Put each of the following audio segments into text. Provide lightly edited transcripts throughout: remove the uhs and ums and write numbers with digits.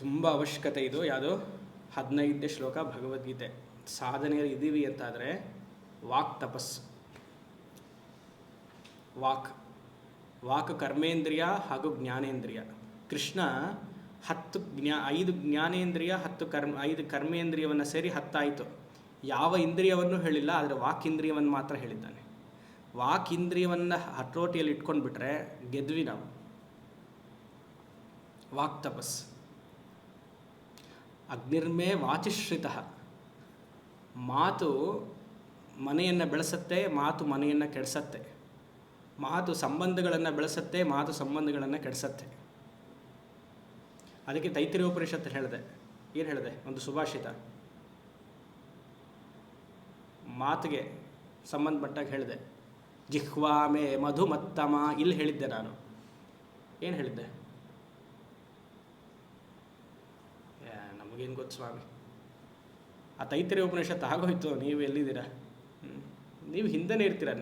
ತುಂಬ ಅವಶ್ಯಕತೆ ಇದು. ಯಾವುದು 15ನೇ ಶ್ಲೋಕ ಭಗವದ್ಗೀತೆ. ಸಾಧನೆಯಲ್ಲಿ ಇದ್ದೀವಿ ಅಂತಾದರೆ ವಾಕ್ ತಪಸ್ಸು. ವಾಕ್ ಕರ್ಮೇಂದ್ರಿಯ ಹಾಗೂ ಜ್ಞಾನೇಂದ್ರಿಯ. ಕೃಷ್ಣ 5 ಜ್ಞಾನೇಂದ್ರಿಯ 5 ಕರ್ಮೇಂದ್ರಿಯವನ್ನು ಸೇರಿ 10 ಆಯಿತು. ಯಾವ ಇಂದ್ರಿಯವನ್ನು ಹೇಳಿಲ್ಲ, ಆದರೆ ವಾಕ್ ಇಂದ್ರಿಯವನ್ನು ಮಾತ್ರ ಹೇಳಿದ್ದಾನೆ. ವಾಕ್ ಇಂದ್ರಿಯವನ್ನು ಹತೋಟಿಯಲ್ಲಿ ಇಟ್ಕೊಂಡು ಬಿಟ್ರೆ ಗೆದ್ವಿ ನಾವು. ವಾಕ್ ತಪಸ್. ಅಗ್ನಿರ್ಮೇ ವಾಚಿಶ್ರಿತಃ. ಮಾತು ಮನೆಯನ್ನು ಬೆಳೆಸತ್ತೆ, ಮಾತು ಮನೆಯನ್ನು ಕೆಡಿಸತ್ತೆ. ಮಾತು ಸಂಬಂಧಗಳನ್ನು ಬೆಳೆಸತ್ತೆ, ಮಾತು ಸಂಬಂಧಗಳನ್ನು ಕೆಡಿಸತ್ತೆ. ಅದಕ್ಕೆ ತೈತ್ತಿರೀಯೋಪನಿಷತ್ತು ಹೇಳಿದೆ. ಏನು ಹೇಳಿದೆ? ಒಂದು ಸುಭಾಷಿತ ಮಾತಿಗೆ ಸಂಬಂಧಪಟ್ಟಾಗ ಹೇಳಿದೆ. ಜಿಹ್ವಾಮೇ ಮಧುಮತ್ತಮ. ಇಲ್ಲಿ ಹೇಳಿದ್ದೆ ನಾನು. ಏನು ಹೇಳಿದ್ದೆ? ನಮಗೇನು ಗೊತ್ತು ಸ್ವಾಮಿ. ಆ ತೈತ್ತಿರೀಯೋಪನಿಷತ್ತು ಆಗೋಯ್ತು. ನೀವು ಎಲ್ಲಿದ್ದೀರಾ? ನೀವು ಹಿಂದೆನೇ ಇರ್ತೀರ.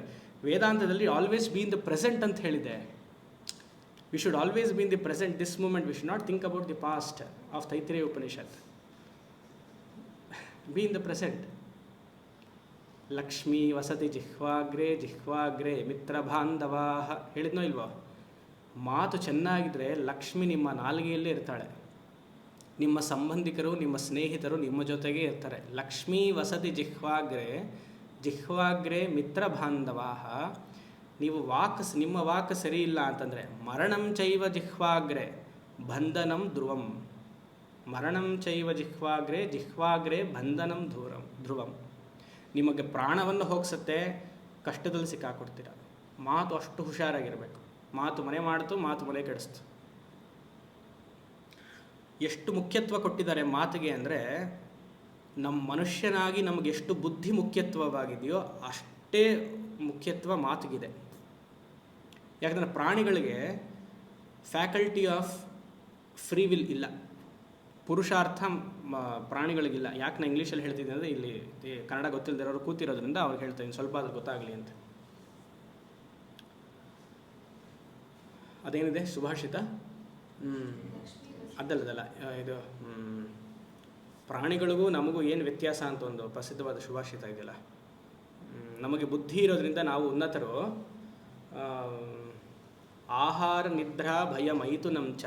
ವೇದಾಂತದಲ್ಲಿ always be in the present ಅಂತ ಹೇಳಿದೆ. We should always be in the present, this moment. We should not think about the past of Taittiriya Upanishad. Be in the present. Lakshmi ವಸತಿ ಜಿಹ್ವಾಗ್ರೇ ಮಿತ್ರ ಬಾಂಧವಾ. ಹೇಳಿದ್ನೋ ಇಲ್ವೋ? ಮಾತು ಚೆನ್ನಾಗಿದ್ದರೆ ಲಕ್ಷ್ಮಿ ನಿಮ್ಮ ನಾಲಿಗೆಯಲ್ಲೇ ಇರ್ತಾಳೆ. ನಿಮ್ಮ ಸಂಬಂಧಿಕರು, ನಿಮ್ಮ ಸ್ನೇಹಿತರು ನಿಮ್ಮ ಜೊತೆಗೆ ಇರ್ತಾರೆ. ಲಕ್ಷ್ಮೀ ವಸತಿ ಜಿಹ್ವಾಗ್ರೇ ಮಿತ್ರ ಬಾಂಧವಾ. ನೀವು ನಿಮ್ಮ ವಾಕ್ ಸರಿ ಇಲ್ಲ ಅಂತಂದರೆ ಮರಣಂ ಚೈವ ಜಿಹ್ವಾಗ್ರೇ ಬಂಧನಂ ಧ್ರುವಂ. ಮರಣಂ ಚೈವ ಜಿಹ್ವಾಗ್ರೇ ಬಂಧನಂ ಧ್ರುವಂ. ನಿಮಗೆ ಪ್ರಾಣವನ್ನು ಹೋಗಿಸುತ್ತೆ, ಕಷ್ಟದಲ್ಲಿ ಸಿಕ್ಕಾಕೊಡ್ತೀರ. ಮಾತು ಅಷ್ಟು ಹುಷಾರಾಗಿರಬೇಕು. ಮಾತು ಮನೆ ಮಾಡ್ತು, ಮಾತು ಮನೆ ಕೆಡಿಸ್ತು. ಎಷ್ಟು ಮುಖ್ಯತ್ವ ಕೊಟ್ಟಿದ್ದಾರೆ ಮಾತಿಗೆ ಅಂದರೆ, ನಮ್ಮ ಮನುಷ್ಯನಾಗಿ ನಮಗೆ ಎಷ್ಟು ಬುದ್ಧಿ ಮುಖ್ಯತ್ವವಾಗಿದೆಯೋ ಅಷ್ಟೇ ಮುಖ್ಯತ್ವ ಮಾತಿಗಿದೆ. ಯಾಕಂದರೆ ಪ್ರಾಣಿಗಳಿಗೆ ಫ್ಯಾಕಲ್ಟಿ ಆಫ್ ಫ್ರೀ ವಿಲ್ ಇಲ್ಲ, ಪುರುಷಾರ್ಥ ಪ್ರಾಣಿಗಳಿಗಿಲ್ಲ. ಯಾಕೆ ನಾನು ಇಂಗ್ಲೀಷಲ್ಲಿ ಹೇಳ್ತಿದ್ದೀನಿ ಅಂದರೆ, ಇಲ್ಲಿ ಕನ್ನಡ ಗೊತ್ತಿಲ್ಲದಿರೋರು ಕೂತಿರೋದ್ರಿಂದ ಅವ್ರಿಗೆ ಹೇಳ್ತೀನಿ, ಸ್ವಲ್ಪ ಅದ್ರ ಗೊತ್ತಾಗಲಿ ಅಂತ. ಅದೇನಿದೆ ಸುಭಾಷಿತ? ಅದಲ್ಲದಲ್ಲ, ಇದು ಪ್ರಾಣಿಗಳಿಗೂ ನಮಗೂ ಏನು ವ್ಯತ್ಯಾಸ ಅಂತ ಒಂದು ಪ್ರಸಿದ್ಧವಾದ ಸುಭಾಷಿತ ಇದೆಯಲ್ಲ. ನಮಗೆ ಬುದ್ಧಿ ಇರೋದ್ರಿಂದ ನಾವು ಉನ್ನತರು. ಆಹಾರ ನಿದ್ರಾ ಭಯ ಮೈಥುನಂ ಚ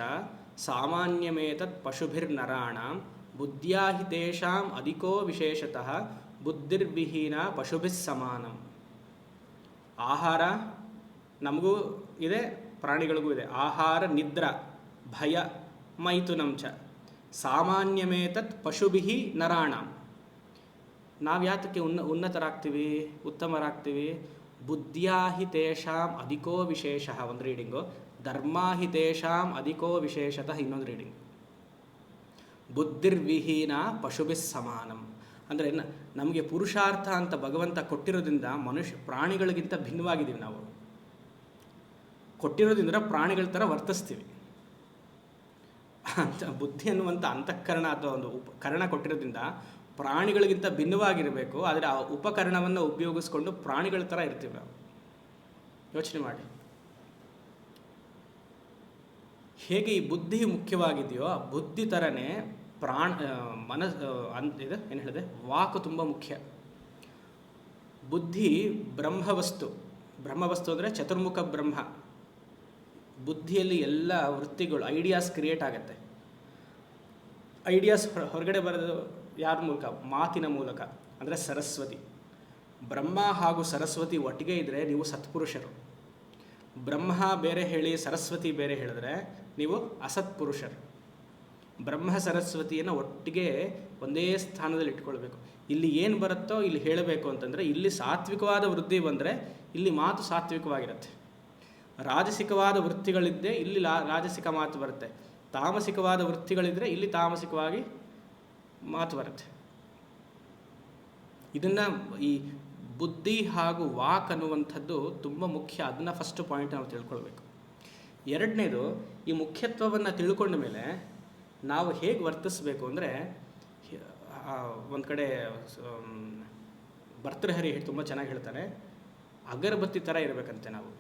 ಸಾಮಾನ್ಯಮೇತತ್ ಪಶುಭಿರ್ನರಾಣ ಬುದ್ಧ್ಯಾ ಹಿ ತೇಷಾಂ ಅಧಿಕೋ ವಿಶೇಷತಃ ಬುದ್ಧಿರ್ವಿಹೀನ ಪಶುಭಿಸ್ ಸಮಾನಂ. ಆಹಾರ ನಮಗೂ ಇದೆ, ಪ್ರಾಣಿಗಳಿಗೂ ಇದೆ. ಆಹಾರ ನಿದ್ರಾ ಭಯ ಮೈಥುನಂ ಚ ಸಾಮಾನ್ಯಮೇತತ್ ಪಶುಭಿಹಿ ನರಾಣಾಂ. ನಾವು ಯಾತಕ್ಕೆ ಉನ್ನತರಾಗ್ತೀವಿ, ಉತ್ತಮರಾಗ್ತೀವಿ? ಬುದ್ಧ್ಯಾ ಹಿ ತೇಷಾಂ ಅಧಿಕೋ ವಿಶೇಷಃ ಒಂದು ರೀಡಿಂಗು, ಧರ್ಮಾ ಹಿ ತೇಷಾಂ ಅಧಿಕೋ ವಿಶೇಷತಃ ಇನ್ನೊಂದು ರೀಡಿಂಗ್. ಬುದ್ಧಿರ್ವಿಹೀನ ಪಶುಭಿಸ್ ಸಮಾನಂ ಅಂದರೆ ನಮಗೆ ಪುರುಷಾರ್ಥ ಅಂತ ಭಗವಂತ ಕೊಟ್ಟಿರೋದ್ರಿಂದ ಪ್ರಾಣಿಗಳಿಗಿಂತ ಭಿನ್ನವಾಗಿದ್ದೀವಿ. ನಾವು ಕೊಟ್ಟಿರೋದ್ರಿಂದ ಪ್ರಾಣಿಗಳ ಥರ ವರ್ತಿಸ್ತೀವಿ. ಅಂತ ಬುದ್ಧಿ ಅನ್ನುವಂಥ ಅಂತಃಕರಣ ಅಥವಾ ಒಂದು ಉಪಕರಣ ಕೊಟ್ಟಿರೋದ್ರಿಂದ ಪ್ರಾಣಿಗಳಿಗಿಂತ ಭಿನ್ನವಾಗಿರಬೇಕು. ಆದರೆ ಆ ಉಪಕರಣವನ್ನು ಉಪಯೋಗಿಸ್ಕೊಂಡು ಪ್ರಾಣಿಗಳ ಥರ ಇರ್ತೀವಿ ನಾವು. ಯೋಚನೆ ಮಾಡಿ, ಹೇಗೆ ಈ ಬುದ್ಧಿ ಮುಖ್ಯವಾಗಿದೆಯೋ ಆ ಬುದ್ಧಿ ಥರನೇ ಇದು ಏನು ಹೇಳಿದೆ, ವಾಕ್ ತುಂಬ ಮುಖ್ಯ. ಬುದ್ಧಿ ಬ್ರಹ್ಮವಸ್ತು ಅಂದರೆ ಚತುರ್ಮುಖ ಬ್ರಹ್ಮ. ಬುದ್ಧಿಯಲ್ಲಿ ಎಲ್ಲ ವೃತ್ತಿಗಳು, ಐಡಿಯಾಸ್ ಕ್ರಿಯೇಟ್ ಆಗುತ್ತೆ. ಐಡಿಯಾಸ್ ಹೊರಗಡೆ ಬರೋದು ಯಾರ ಮೂಲಕ? ಮಾತಿನ ಮೂಲಕ. ಅಂದರೆ ಸರಸ್ವತಿ. ಬ್ರಹ್ಮ ಹಾಗೂ ಸರಸ್ವತಿ ಒಟ್ಟಿಗೆ ಇದ್ದರೆ ನೀವು ಸತ್ಪುರುಷರು. ಬ್ರಹ್ಮ ಬೇರೆ ಹೇಳಿ ಸರಸ್ವತಿ ಬೇರೆ ಹೇಳಿದ್ರೆ ನೀವು ಅಸತ್ಪುರುಷರು. ಬ್ರಹ್ಮ ಸರಸ್ವತಿಯನ್ನು ಒಟ್ಟಿಗೆ ಒಂದೇ ಸ್ಥಾನದಲ್ಲಿ ಇಟ್ಕೊಳ್ಬೇಕು. ಇಲ್ಲಿ ಏನು ಬರುತ್ತೋ ಇಲ್ಲಿ ಹೇಳಬೇಕು ಅಂತಂದರೆ, ಇಲ್ಲಿ ಸಾತ್ವಿಕವಾದ ವೃತ್ತಿ ಬಂದರೆ ಇಲ್ಲಿ ಮಾತು ಸಾತ್ವಿಕವಾಗಿರುತ್ತೆ. ರಾಜಸಿಕವಾದ ವೃತ್ತಿಗಳಿದ್ದರೆ ಇಲ್ಲಿ ರಾಜಸಿಕ ಮಾತು ಬರುತ್ತೆ. ತಾಮಸಿಕವಾದ ವೃತ್ತಿಗಳಿದ್ದರೆ ಇಲ್ಲಿ ತಾಮಸಿಕವಾಗಿ ಮಾತು ಬರುತ್ತೆ. ಇದನ್ನು ಈ ಬುದ್ಧಿ ಹಾಗೂ ವಾಕ್ ಅನ್ನುವಂಥದ್ದು ತುಂಬ ಮುಖ್ಯ. ಅದನ್ನು ಫಸ್ಟ್ ಪಾಯಿಂಟ್ ನಾವು ತಿಳ್ಕೊಳ್ಬೇಕು. ಎರಡನೇದು, ಈ ಮುಖ್ಯತ್ವವನ್ನು ತಿಳ್ಕೊಂಡ ಮೇಲೆ ನಾವು ಹೇಗೆ ವರ್ತಿಸಬೇಕು ಅಂದರೆ, ಒಂದು ಕಡೆ ಭರ್ತೃಹರಿ ತುಂಬ ಚೆನ್ನಾಗಿ ಹೇಳ್ತಾರೆ, ಅಗರಬತ್ತಿ ಥರ ಇರಬೇಕಂತೆ ನಾವು.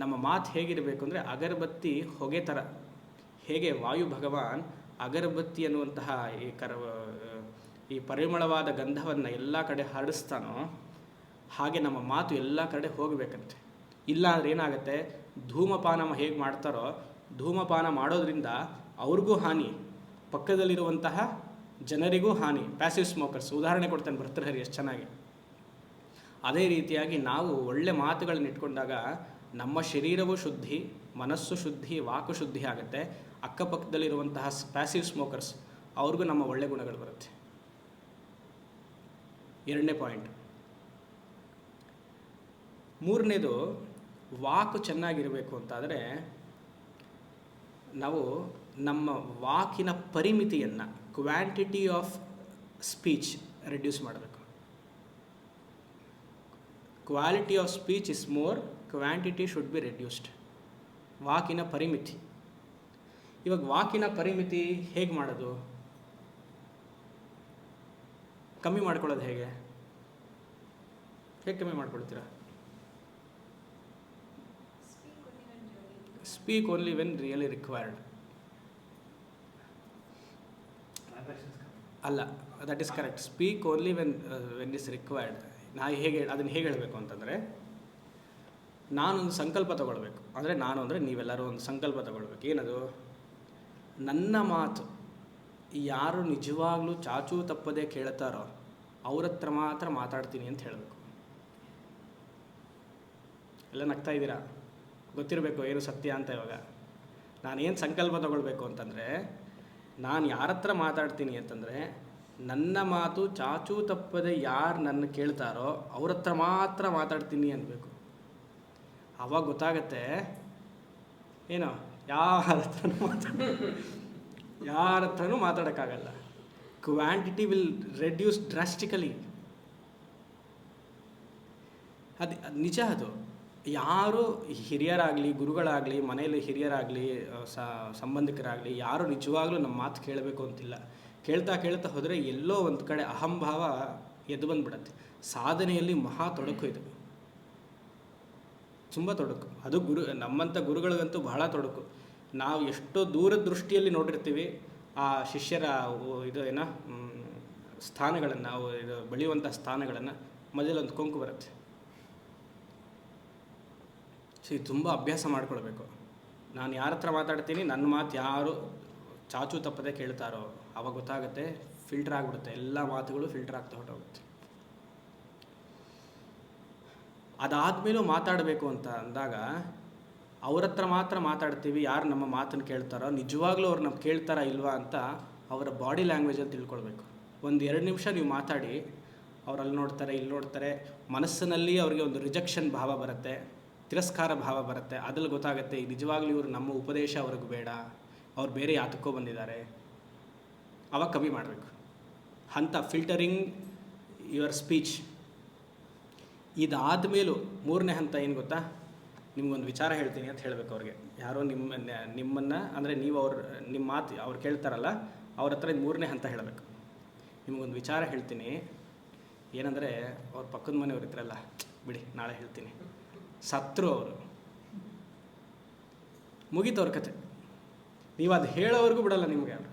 ನಮ್ಮ ಮಾತು ಹೇಗಿರಬೇಕು ಅಂದರೆ ಅಗರಬತ್ತಿ ಹೊಗೆ ಥರ. ಹೇಗೆ ವಾಯು ಭಗವಾನ್ ಅಗರಬತ್ತಿ ಅನ್ನುವಂತಹ ಈ ಪರಿಮಳವಾದ ಗಂಧವನ್ನು ಎಲ್ಲ ಕಡೆ ಹರಡಿಸ್ತಾನೋ ಹಾಗೆ ನಮ್ಮ ಮಾತು ಎಲ್ಲ ಕಡೆ ಹೋಗಬೇಕಂತೆ. ಇಲ್ಲ ಅಂದರೆ ಏನಾಗುತ್ತೆ, ಧೂಮಪಾನ ಹೇಗೆ ಮಾಡ್ತಾರೋ ಧೂಮಪಾನ ಮಾಡೋದ್ರಿಂದ ಅವ್ರಿಗೂ ಹಾನಿ, ಪಕ್ಕದಲ್ಲಿರುವಂತಹ ಜನರಿಗೂ ಹಾನಿ. ಪ್ಯಾಸಿವ್ ಸ್ಮೋಕರ್ಸ್ ಉದಾಹರಣೆ ಕೊಡ್ತಾನೆ ಭರ್ತೃಹರಿ ಎಷ್ಟು ಚೆನ್ನಾಗಿ. ಅದೇ ರೀತಿಯಾಗಿ ನಾವು ಒಳ್ಳೆ ಮಾತುಗಳನ್ನು ಇಟ್ಕೊಂಡಾಗ ನಮ್ಮ ಶರೀರವೂ ಶುದ್ಧಿ, ಮನಸ್ಸು ಶುದ್ಧಿ, ವಾಕು ಶುದ್ಧಿ ಆಗುತ್ತೆ. ಅಕ್ಕಪಕ್ಕದಲ್ಲಿರುವಂತಹ ಪ್ಯಾಸಿವ್ ಸ್ಮೋಕರ್ಸ್ ಅವ್ರಿಗೂ ನಮ್ಮ ಒಳ್ಳೆ ಗುಣಗಳು ಬರುತ್ತೆ. ಎರಡನೇ ಪಾಯಿಂಟ್. ಮೂರನೇದು, ವಾಕು ಚೆನ್ನಾಗಿರಬೇಕು ಅಂತಾದರೆ ನಾವು ನಮ್ಮ ವಾಕಿನ ಪರಿಮಿತಿಯನ್ನು, ಕ್ವಾಂಟಿಟಿ ಆಫ್ ಸ್ಪೀಚ್ ರಿಡ್ಯೂಸ್ ಮಾಡಬೇಕು. Quality of speech is more, quantity should be reduced. ವಾಕಿನ ಪರಿಮಿತಿ. ಇವಾಗ ವಾಕಿನ ಪರಿಮಿತಿ ಹೇಗೆ ಮಾಡೋದು, ಕಮ್ಮಿ ಮಾಡ್ಕೊಳ್ಳೋದು ಹೇಗೆ ಕಮ್ಮಿ ಮಾಡ್ಕೊಳ್ತೀರಾ? Speak only when really required. ಅಲ್ಲ, that is correct. Speak only when is required. ಅದನ್ನು ಹೇಗೆ ಹೇಳಬೇಕು ಅಂತಂದರೆ, ನಾನೊಂದು ಸಂಕಲ್ಪ ತಗೊಳ್ಬೇಕು. ಅಂದರೆ ನೀವೆಲ್ಲರೂ ಒಂದು ಸಂಕಲ್ಪ ತಗೊಳ್ಬೇಕು. ಏನದು? ನನ್ನ ಮಾತು ಯಾರು ನಿಜವಾಗ್ಲೂ ಚಾಚೂ ತಪ್ಪದೆ ಕೇಳ್ತಾರೋ ಅವ್ರ ಹತ್ರ ಮಾತ್ರ ಮಾತಾಡ್ತೀನಿ ಅಂತ ಹೇಳಬೇಕು. ಎಲ್ಲ ನಗ್ತಾ ಇದ್ದೀರಾ? ಗೊತ್ತಿರಬೇಕು ಏನು ಸತ್ಯ ಅಂತ. ಇವಾಗ ನಾನೇನು ಸಂಕಲ್ಪ ತಗೊಳ್ಬೇಕು ಅಂತಂದರೆ, ನಾನು ಯಾರ ಹತ್ರ ಮಾತಾಡ್ತೀನಿ ಅಂತಂದರೆ, ನನ್ನ ಮಾತು ಚಾಚೂ ತಪ್ಪದೆ ಯಾರು ನನ್ನ ಕೇಳ್ತಾರೋ ಅವ್ರ ಹತ್ರ ಮಾತ್ರ ಮಾತಾಡ್ತೀನಿ ಅನ್ಬೇಕು. ಆವಾಗ ಗೊತ್ತಾಗತ್ತೆ ಏನೋ ಯಾರ ಹತ್ರನೂ ಮಾತಾಡೋಕ್ಕಾಗಲ್ಲ. Quantity will reduce drastically. ಅದು ನಿಜ. ಅದು ಯಾರು ಹಿರಿಯರಾಗಲಿ, ಗುರುಗಳಾಗಲಿ, ಮನೆಯಲ್ಲಿ ಹಿರಿಯರಾಗಲಿ, ಸಂಬಂಧಿಕರಾಗಲಿ ಯಾರು ನಿಜವಾಗ್ಲೂ ನಮ್ಮ ಮಾತು ಕೇಳಬೇಕು ಅಂತಿಲ್ಲ. ಕೇಳ್ತಾ ಹೋದರೆ ಎಲ್ಲೋ ಒಂದು ಕಡೆ ಅಹಂಭಾವ ಎದ್ದು ಬಂದುಬಿಡತ್ತೆ. ಸಾಧನೆಯಲ್ಲಿ ಮಹಾ ತೊಡಕು ಇದು, ತುಂಬ ತೊಡಕು. ಅದು ನಮ್ಮಂಥ ಗುರುಗಳಿಗಂತೂ ಬಹಳ ತೊಡಕು. ನಾವು ಎಷ್ಟೋ ದೂರದೃಷ್ಟಿಯಲ್ಲಿ ನೋಡಿರ್ತೀವಿ ಆ ಶಿಷ್ಯರ ಸ್ಥಾನಗಳನ್ನು, ಬೆಳೆಯುವಂಥ ಸ್ಥಾನಗಳನ್ನು. ಮಧ್ಯದಲ್ಲಿ ಕೊಂಕು ಬರುತ್ತೆ. ತುಂಬ ಅಭ್ಯಾಸ ಮಾಡ್ಕೊಳ್ಬೇಕು. ನಾನು ಯಾರ ಹತ್ರ ಮಾತಾಡ್ತೀನಿ, ನನ್ನ ಮಾತು ಯಾರು ಚಾಚೂ ತಪ್ಪದೆ ಕೇಳ್ತಾರೋ ಆವಾಗ ಗೊತ್ತಾಗುತ್ತೆ, ಫಿಲ್ಟರ್ ಆಗಿಬಿಡುತ್ತೆ. ಎಲ್ಲ ಮಾತುಗಳು ಫಿಲ್ಟರ್ ಆಗ್ತಾ ಹೊರಟೋಗುತ್ತೆ. ಅದಾದಮೇಲೂ ಮಾತಾಡಬೇಕು ಅಂತ ಅಂದಾಗ ಅವ್ರ ಹತ್ರ ಮಾತ್ರ ಮಾತಾಡ್ತೀವಿ. ಯಾರು ನಮ್ಮ ಮಾತನ್ನು ಕೇಳ್ತಾರೋ ನಿಜವಾಗ್ಲೂ ಅವ್ರು ನಮ್ಮ ಕೇಳ್ತಾರಾ ಇಲ್ವಾ ಅಂತ ಅವರ ಬಾಡಿ ಲ್ಯಾಂಗ್ವೇಜಲ್ಲಿ ತಿಳ್ಕೊಳ್ಬೇಕು. 1-2 ನಿಮಿಷ ನೀವು ಮಾತಾಡಿ, ಅವ್ರು ಅಲ್ಲಿ ನೋಡ್ತಾರೆ, ಇಲ್ಲಿ ನೋಡ್ತಾರೆ, ಮನಸ್ಸಿನಲ್ಲಿ ಅವ್ರಿಗೆ ಒಂದು ರಿಜೆಕ್ಷನ್ ಭಾವ ಬರುತ್ತೆ, ತಿರಸ್ಕಾರ ಭಾವ ಬರುತ್ತೆ. ಅದ್ರಲ್ಲಿ ಗೊತ್ತಾಗುತ್ತೆ ನಿಜವಾಗ್ಲೂ ಇವರು ನಮ್ಮ ಉಪದೇಶ ಅವ್ರಿಗೆ ಬೇಡ, ಅವ್ರು ಬೇರೆ ಯಾತಕ್ಕೋ ಬಂದಿದ್ದಾರೆ. ಅವಾಗ ಕಮ್ಮಿ ಮಾಡಬೇಕು. ಅಂತ ಫಿಲ್ಟರಿಂಗ್ ಯುವರ್ ಸ್ಪೀಚ್. ಇದಾದಮೇಲೂ ಮೂರನೇ ಹಂತ ಏನು ಗೊತ್ತಾ? ನಿಮ್ಗೊಂದು ವಿಚಾರ ಹೇಳ್ತೀನಿ ಅಂತ ಹೇಳಬೇಕು ಅವ್ರಿಗೆ. ಯಾರೋ ನಿಮ್ಮನ್ನು ಅಂದರೆ ನೀವು ನಿಮ್ಮ ಮಾತು ಅವ್ರು ಕೇಳ್ತಾರಲ್ಲ ಅವ್ರ ಹತ್ರ ಇದು ಮೂರನೇ ಹಂತ ಹೇಳಬೇಕು. ನಿಮಗೊಂದು ವಿಚಾರ ಹೇಳ್ತೀನಿ. ಏನಂದರೆ ಅವ್ರ ಪಕ್ಕದ ಮನೆಯವ್ರು ಇದ್ರಲ್ಲ, ಬಿಡಿ ನಾಳೆ ಹೇಳ್ತೀನಿ, ಸತ್ರು ಅವರು, ಮುಗೀತವ್ರ ಕತೆ. ನೀವು ಅದು ಹೇಳೋವರೆಗೂ ಬಿಡಲ್ಲ ನಿಮಗೆ ಅವರು.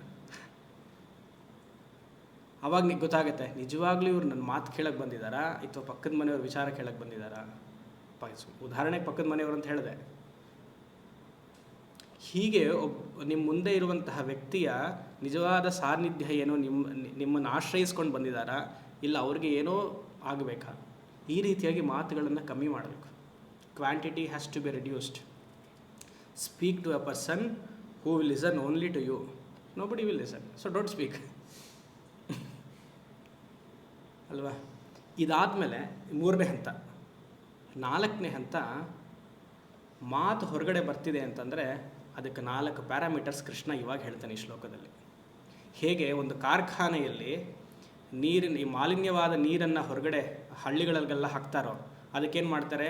ಅವಾಗ ನಿಮಗೆ ಗೊತ್ತಾಗುತ್ತೆ ನಿಜವಾಗ್ಲೂ ಇವ್ರು ನನ್ನ ಮಾತು ಕೇಳಕ್ಕೆ ಬಂದಿದ್ದಾರಾ ಅಥವಾ ಪಕ್ಕದ ಮನೆಯವ್ರ ವಿಚಾರ ಕೇಳಕ್ಕೆ ಬಂದಿದ್ದಾರಾ. ಉದಾಹರಣೆಗೆ ಪಕ್ಕದ ಮನೆಯವರು ಅಂತ ಹೇಳಿದೆ. ಹೀಗೆ ನಿಮ್ಮ ಮುಂದೆ ಇರುವಂತಹ ವ್ಯಕ್ತಿಯ ನಿಜವಾದ ಸಾನ್ನಿಧ್ಯ ಏನೋ ನಿಮ್ಮನ್ನು ಆಶ್ರಯಿಸ್ಕೊಂಡು ಬಂದಿದ್ದಾರಾ, ಇಲ್ಲ ಅವ್ರಿಗೆ ಏನೋ ಆಗಬೇಕಾ, ಈ ರೀತಿಯಾಗಿ ಮಾತುಗಳನ್ನು ಕಮ್ಮಿ ಮಾಡಬೇಕು. Quantity has to be reduced. Speak to a person who will listen only to you. Nobody will listen, so don't speak. ಅಲ್ವಾ? ಇದಾದಮೇಲೆ 3ನೇ ಹಂತ. 4ನೇ ಹಂತ, ಮಾತು ಹೊರಗಡೆ ಬರ್ತಿದೆ ಅಂತಂದರೆ ಅದಕ್ಕೆ 4 ಪ್ಯಾರಾಮೀಟರ್ಸ್ ಕೃಷ್ಣ ಇವಾಗ ಹೇಳ್ತಾನೆ ಈ ಶ್ಲೋಕದಲ್ಲಿ. ಹೇಗೆ ಒಂದು ಕಾರ್ಖಾನೆಯಲ್ಲಿ ಈ ಮಾಲಿನ್ಯವಾದ ನೀರನ್ನು ಹೊರಗಡೆ ಹಳ್ಳಿಗಳಿಗೆಲ್ಲ ಹಾಕ್ತಾರೋ ಅದಕ್ಕೇನು ಮಾಡ್ತಾರೆ,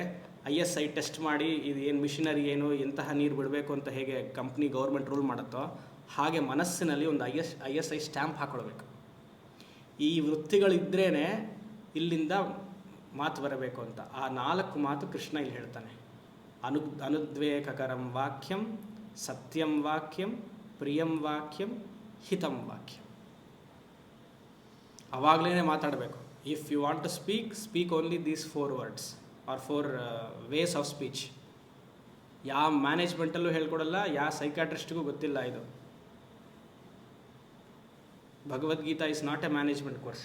ISI ಟೆಸ್ಟ್ ಮಾಡಿ ಇದು ಏನು ಮಿಷಿನರಿ ಏನು ಎಂತಹ ನೀರು ಬಿಡಬೇಕು ಅಂತ ಹೇಗೆ ಕಂಪ್ನಿ ಗೌರ್ಮೆಂಟ್ ರೂಲ್ ಮಾಡುತ್ತೋ ಹಾಗೆ ಮನಸ್ಸಿನಲ್ಲಿ ಒಂದು ISI ಸ್ಟ್ಯಾಂಪ್ ಹಾಕ್ಕೊಳ್ಬೇಕು. ಈ ವೃತ್ತಿಗಳಿದ್ರೇ ಇಲ್ಲಿಂದ ಮಾತು ಬರಬೇಕು ಅಂತ. ಆ 4 ಮಾತು ಕೃಷ್ಣ ಇಲ್ಲಿ ಹೇಳ್ತಾನೆ. ಅನುದ್ವೇಗಕರಂ ವಾಕ್ಯಂ, ಸತ್ಯಂ ವಾಕ್ಯಂ, ಪ್ರಿಯಂ ವಾಕ್ಯಂ, ಹಿತಂ ವಾಕ್ಯಂ. ಆವಾಗಲೇ ಮಾತಾಡಬೇಕು. If you want to speak only these 4 words are 4 ways of speech. ಯಾವ ಮ್ಯಾನೇಜ್ಮೆಂಟಲ್ಲೂ ಹೇಳ್ಕೊಡಲ್ಲ, ಯಾವ ಸೈಕಾಟ್ರಿಸ್ಟ್ಗೂ ಗೊತ್ತಿಲ್ಲ ಇದು. Bhagavad Gita is not a management course,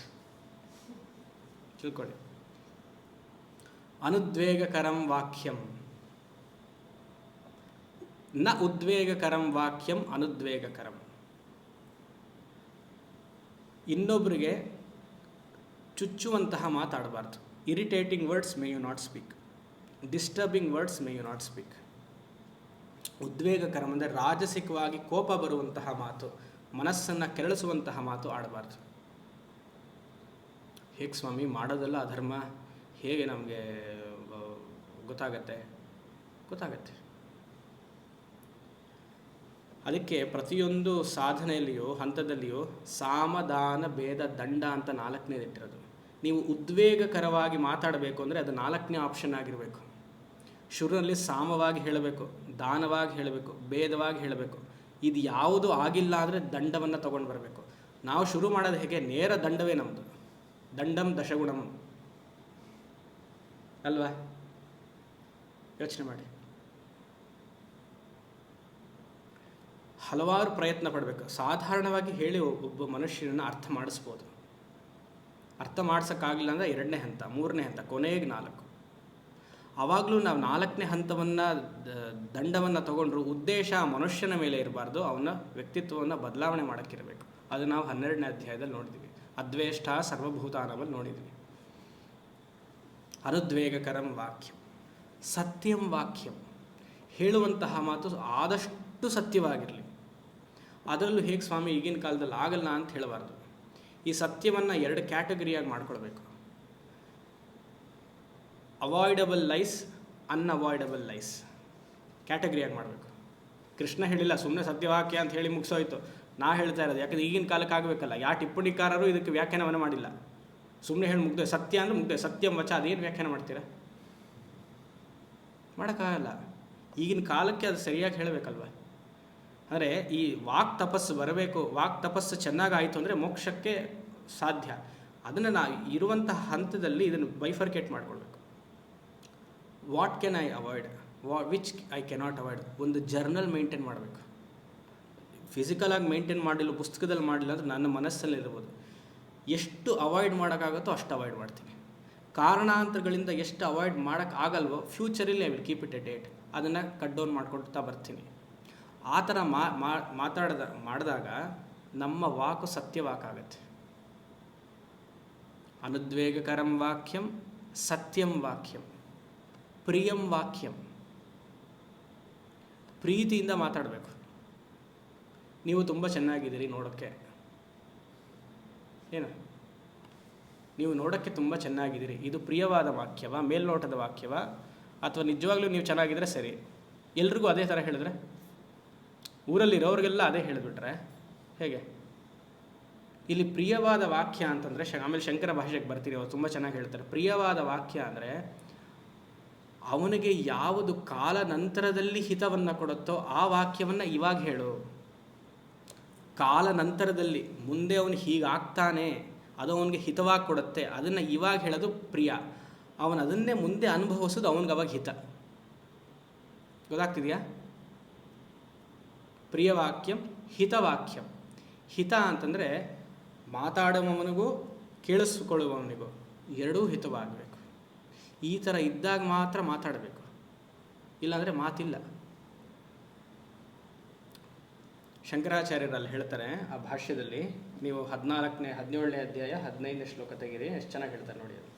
ತಿಳ್ಕೊಳ್ಳಿ. ಅನುದ್ವೇಗಕರಂ ವಾಕ್ಯಂ, ನ ಉದ್ವೇಗಕರಂ ವಾಕ್ಯಂ ಅನುದ್ವೇಗಕರಂ. ಇನ್ನೊಬ್ಬರಿಗೆ ಚುಚ್ಚುವಂತಹ ಮಾತಾಡಬಾರ್ದು. Irritating words may you not speak, disturbing words may you not speak. ಉದ್ವೇಗಕರಂ ಅಂದರೆ ರಾಜಸಿಕವಾಗಿ ಕೋಪ ಬರುವಂತಹ ಮಾತು, ಮನಸ್ಸನ್ನು ಕೆರಳಿಸುವಂತಹ ಮಾತು ಆಡಬಾರ್ದು. ಹೇಗೆ ಸ್ವಾಮಿ ಮಾಡೋದೆಲ್ಲ ಅಧರ್ಮ, ಹೇಗೆ ನಮಗೆ ಗೊತ್ತಾಗತ್ತೆ? ಅದಕ್ಕೆ ಪ್ರತಿಯೊಂದು ಸಾಧನೆಯಲ್ಲಿಯೂ ಹಂತದಲ್ಲಿಯೂ ಸಾಮದಾನ ಭೇದ ದಂಡ ಅಂತ 4ನೇದು ಇಟ್ಟಿರೋದು. ನೀವು ಉದ್ವೇಗಕರವಾಗಿ ಮಾತಾಡಬೇಕು ಅಂದರೆ ಅದು 4ನೇ ಆಪ್ಷನ್ ಆಗಿರಬೇಕು. ಶುರುವಿನಲ್ಲಿ ಸಾಮವಾಗಿ ಹೇಳಬೇಕು, ದಾನವಾಗಿ ಹೇಳಬೇಕು, ಭೇದವಾಗಿ ಹೇಳಬೇಕು. ಇದು ಯಾವುದು ಆಗಿಲ್ಲ ಅಂದರೆ ದಂಡವನ್ನು ತೊಗೊಂಡು ಬರಬೇಕು. ನಾವು ಶುರು ಮಾಡೋದು ಹೇಗೆ? ನೇರ ದಂಡವೇ ನಮ್ಮದು. ದಂಡಂ ದಶಗುಣಂ ಅಲ್ವಾ? ಯೋಚನೆ ಮಾಡಿ. ಹಲವಾರು ಪ್ರಯತ್ನ ಪಡಬೇಕು. ಸಾಧಾರಣವಾಗಿ ಹೇಳಿ ಒಬ್ಬ ಮನುಷ್ಯನನ್ನು ಅರ್ಥ ಮಾಡಿಸ್ಬೋದು. ಅರ್ಥ ಮಾಡ್ಸೋಕ್ಕಾಗಲಿಲ್ಲ ಅಂದರೆ 2ನೇ ಹಂತ, 3ನೇ ಹಂತ, ಕೊನೆಗೆ 4. ಆವಾಗಲೂ ನಾವು 4ನೇ ಹಂತವನ್ನು ದಂಡವನ್ನು ತಗೊಂಡ್ರು ಉದ್ದೇಶ ಮನುಷ್ಯನ ಮೇಲೆ ಇರಬಾರ್ದು, ಅವನ ವ್ಯಕ್ತಿತ್ವವನ್ನು ಬದಲಾವಣೆ ಮಾಡೋಕ್ಕಿರಬೇಕು. ಅದು ನಾವು 12ನೇ ಅಧ್ಯಾಯದಲ್ಲಿ ನೋಡಿದ್ವಿ. ಅದ್ವೇಷ್ಟ ಸರ್ವಭೂತಾನವಲ್ಲಿ ನೋಡಿದ್ವಿ. ಅನುದ್ವೇಗಕರಂ ವಾಕ್ಯಂ ಸತ್ಯಂ ವಾಕ್ಯಂ. ಹೇಳುವಂತಹ ಮಾತು ಆದಷ್ಟು ಸತ್ಯವಾಗಿರಲಿ. ಅದರಲ್ಲೂ ಹೇಗೆ ಸ್ವಾಮಿ ಈಗಿನ ಕಾಲದಲ್ಲಿ ಆಗಲ್ಲ ಅಂತ ಹೇಳಬಾರ್ದು. ಈ ಸತ್ಯವನ್ನು 2 ಕ್ಯಾಟಗರಿಯಾಗಿ ಮಾಡ್ಕೊಳ್ಬೇಕು. ಅವಾಯ್ಡಬಲ್ ಲೈಸ್, ಅನ್ಅವಾಯ್ಡಬಲ್ ಲೈಸ್ ಕ್ಯಾಟಗರಿಯಾಗಿ ಮಾಡಬೇಕು. ಕೃಷ್ಣ ಹೇಳಿಲ್ಲ ಸುಮ್ಮನೆ ಸತ್ಯವಾಕ್ಯ ಅಂತ ಹೇಳಿ ಮುಗಿಸೋಯ್ತು. ನಾ ಹೇಳ್ತಾ ಇರೋದು ಯಾಕಂದರೆ ಈಗಿನ ಕಾಲಕ್ಕೆ ಆಗಬೇಕಲ್ಲ. ಯಾವ ಟಿಪ್ಪಣಿಕಾರರು ಇದಕ್ಕೆ ವ್ಯಾಖ್ಯಾನವನ್ನು ಮಾಡಿಲ್ಲ. ಸುಮ್ಮನೆ ಹೇಳಿ ಮುಗ್ದೆ, ಸತ್ಯ ಅಂದರೆ ಮುಗ್ದೆ, ಸತ್ಯಂ ವಚ, ಅದೇನು ವ್ಯಾಖ್ಯಾನ ಮಾಡ್ತೀರಾ? ಮಾಡೋಕ್ಕಾಗಲ್ಲ. ಈಗಿನ ಕಾಲಕ್ಕೆ ಅದು ಸರಿಯಾಗಿ ಹೇಳಬೇಕಲ್ವ. ಅಂದರೆ ಈ ವಾಕ್ ತಪಸ್ಸು ಬರಬೇಕು. ವಾಕ್ ತಪಸ್ಸು ಚೆನ್ನಾಗಾಯಿತು ಅಂದರೆ ಮೋಕ್ಷಕ್ಕೆ ಸಾಧ್ಯ. ಅದನ್ನು ನಾ ಇರುವಂತಹ ಹಂತದಲ್ಲಿ ಇದನ್ನು ಬೈಫರ್ಕೇಟ್ ಮಾಡಿಕೊಳ್ಬೇಕು. What can I avoid, which I cannot avoid. ಒಂದು ಜರ್ನಲ್ ಮೇಂಟೈನ್ ಮಾಡಬೇಕು. ಫಿಸಿಕಲಾಗಿ ಮೇಂಟೈನ್ ಮಾಡಿಲ್ಲ, ಪುಸ್ತಕದಲ್ಲಿ ಮಾಡಿಲ್ಲ ಅಂದರೆ ನನ್ನ ಮನಸ್ಸಲ್ಲಿ ಇರ್ಬೋದು. ಎಷ್ಟು ಅವಾಯ್ಡ್ ಮಾಡೋಕ್ಕಾಗುತ್ತೋ ಅಷ್ಟು ಅವಾಯ್ಡ್ ಮಾಡ್ತೀನಿ. ಕಾರಣಾಂತರಗಳಿಂದ ಎಷ್ಟು ಅವಾಯ್ಡ್ ಮಾಡೋಕ್ಕಾಗಲ್ವೋ ಫ್ಯೂಚರಲ್ಲಿ I will keep it a date. ಅದನ್ನು ಕಟ್ ಡೌನ್ ಮಾಡ್ಕೊಳ್ತಾ ಬರ್ತೀನಿ. ಆ ಥರ ಮಾಡಿದಾಗ ನಮ್ಮ ವಾಕು ಸತ್ಯವಾಕಾಗತ್ತೆ. ಅನುದ್ವೇಗಕರಂ ವಾಕ್ಯಂ ಸತ್ಯಂ ವಾಕ್ಯಂ ಪ್ರಿಯಂ ವಾಕ್ಯಂ. ಪ್ರೀತಿಯಿಂದ ಮಾತಾಡಬೇಕು. ನೀವು ತುಂಬ ಚೆನ್ನಾಗಿದ್ದೀರಿ ನೋಡೋಕ್ಕೆ, ಏನು ನೀವು ನೋಡೋಕ್ಕೆ ತುಂಬ ಚೆನ್ನಾಗಿದ್ದೀರಿ, ಇದು ಪ್ರಿಯವಾದ ವಾಕ್ಯವ, ಮೇಲ್ನೋಟದ ವಾಕ್ಯವ, ಅಥವಾ ನಿಜವಾಗ್ಲೂ ನೀವು ಚೆನ್ನಾಗಿದ್ದರೆ ಸರಿ. ಎಲ್ರಿಗೂ ಅದೇ ಥರ ಹೇಳಿದ್ರೆ, ಊರಲ್ಲಿರೋರಿಗೆಲ್ಲ ಅದೇ ಹೇಳಿಬಿಟ್ರೆ ಹೇಗೆ? ಇಲ್ಲಿ ಪ್ರಿಯವಾದ ವಾಕ್ಯ ಅಂತಂದರೆ ಆಮೇಲೆ ಶಂಕರ ಭಾಷೆಗೆ ಬರ್ತೀರಿ, ಅವ್ರು ತುಂಬ ಚೆನ್ನಾಗಿ ಹೇಳ್ತಾರೆ. ಪ್ರಿಯವಾದ ವಾಕ್ಯ ಅಂದರೆ ಅವನಿಗೆ ಯಾವುದು ಕಾಲ ನಂತರದಲ್ಲಿ ಹಿತವನ್ನು ಕೊಡುತ್ತೋ ಆ ವಾಕ್ಯವನ್ನು ಇವಾಗ ಹೇಳು. ಕಾಲ ನಂತರದಲ್ಲಿ ಮುಂದೆ ಅವನು ಹೀಗಾಗ್ತಾನೆ, ಅದು ಅವನಿಗೆ ಹಿತವಾಗಿ ಕೊಡುತ್ತೆ, ಅದನ್ನು ಇವಾಗ ಹೇಳೋದು ಪ್ರಿಯ. ಅವನು ಅದನ್ನೇ ಮುಂದೆ ಅನುಭವಿಸೋದು ಅವನಿಗೆ ಅವಾಗ ಹಿತ. ಗೊತ್ತಾಗ್ತಿದೆಯಾ? ಪ್ರಿಯವಾಕ್ಯಂ ಹಿತವಾಕ್ಯಂ. ಹಿತ ಅಂತಂದರೆ ಮಾತಾಡುವವನಿಗೂ ಕೇಳಿಸಿಕೊಳ್ಳುವವನಿಗೂ ಎರಡೂ ಹಿತವಾಗಬೇಕು. ಈ ಥರ ಇದ್ದಾಗ ಮಾತ್ರ ಮಾತಾಡಬೇಕು, ಇಲ್ಲಾಂದರೆ ಮಾತಿಲ್ಲ. ಶಂಕರಾಚಾರ್ಯರಲ್ಲಿ ಹೇಳ್ತಾರೆ ಆ ಭಾಷ್ಯದಲ್ಲಿ, ನೀವು 17ನೇ 17ನೇ ಅಧ್ಯಾಯ 15ನೇ ಶ್ಲೋಕ ತೆಗೀರಿ, ಎಷ್ಟು ಚೆನ್ನಾಗಿ ಹೇಳ್ತಾರೆ ನೋಡಿ ಅದು.